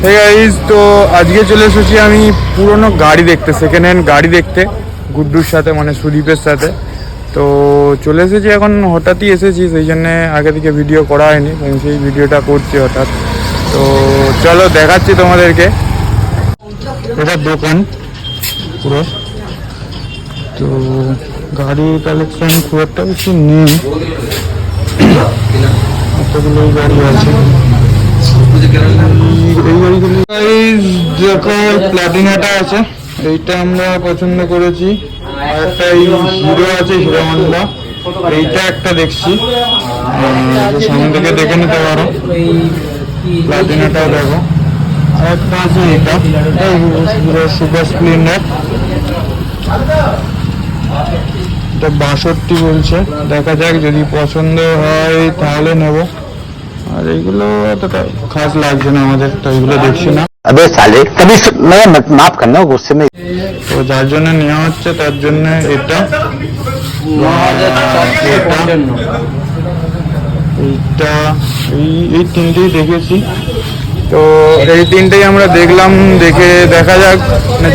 Hey guys, তো আজকে চলে এসেছি আমি পুরনো গাড়ি দেখতে, সেকেন্ড হ্যান্ড গাড়ি দেখতে গুড্ডুর সাথে, মানে সুদীপের সাথে। তো চলে এসেছি, এখন হঠাৎই এসেছি, সেই জন্যে আগে থেকে ভিডিও করা হয়নি, সেই ভিডিওটা করছি হঠাৎ। তো চলো দেখাচ্ছি তোমাদেরকে। এটা দোকান পুরো, তো গাড়ির কালেকশন খুব একটা বেশি নেই, এতগুলোই গাড়ি আছে। এই গাড়িগুলো দেখো, প্লাটিনাটা আছে, এইটা আমরা পছন্দ করেছি। আর একটা এই হিরো আছে, হিরো হন্ডা, এইটা একটা দেখছি, সামনে থেকে দেখে নিতে পারো। প্লাটিনাটাও দেখো। আর একটা আছে এটা, হিরো সুপার স্প্লেন্ডার, এটা 62 বলছে, দেখা যাক, যদি পছন্দ হয় তাহলে নেব। আর এইগুলো এতটা খাস লাগছে না আমাদের, তো এইগুলো দেখছি না। अबे साले कभी मैं माफ करना गुस्से में। তো যার জন্য নেওয়া হচ্ছে, তার জন্য এটা এইটা এই তিনটেই দেখেছি। তো এই তিনটেই আমরা দেখলাম, দেখে দেখা যাক,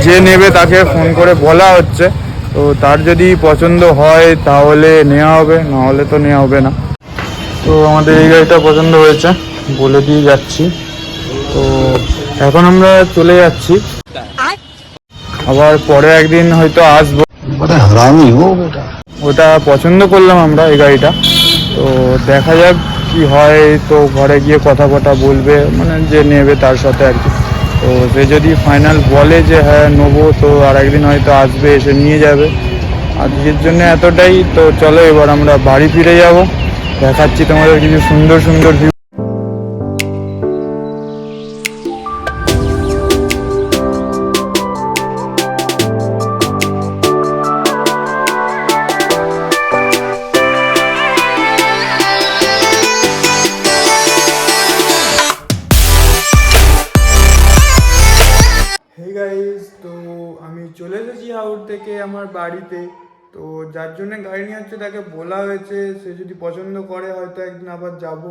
যে নেবে তাকে ফোন করে বলা হচ্ছে। তো তার যদি পছন্দ হয় তাহলে নেওয়া হবে, না হলে তো নেওয়া হবে না। তো আমাদের এই গাড়িটা পছন্দ হয়েছে, বলে দিয়ে যাচ্ছি। তো এখন আমরা চলে যাচ্ছি, আবার পরে একদিন হয়তো আসবো। ওটা পছন্দ করলাম আমরা, এই গাড়িটা। তো দেখা যাক কি হয়, তো ঘরে গিয়ে কথা বলবে, মানে যে নেবে তার সাথে আর কি। তো সে যদি ফাইনাল বলে যে হ্যাঁ নেবো, তো আর একদিন হয়তো আসবে, এসে নিয়ে যাবে। আজকের জন্য এতটাই। তো চলো এবার আমরা বাড়ি ফিরে যাব, দেখাচ্ছি তোমাদের কিছু সুন্দর সুন্দর ভিউ। হে গাইস, তো আমি চলে এসেছি হাওড় থেকে আমার বাড়িতে। তো যার জন্য গাড়ি নিয়ে হচ্ছে তাকে বলা হয়েছে, সে যদি পছন্দ করে হয়তো একদিন আবার যাব,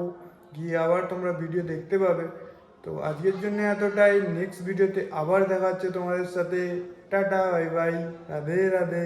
গিয়ে আবার তোমরা ভিডিও দেখতে পাবে। তো আজকের জন্য এতটাই, নেক্সট ভিডিওতে আবার দেখা হচ্ছে তোমাদের সাথে। Tata, bye bye, Radhe Radhe.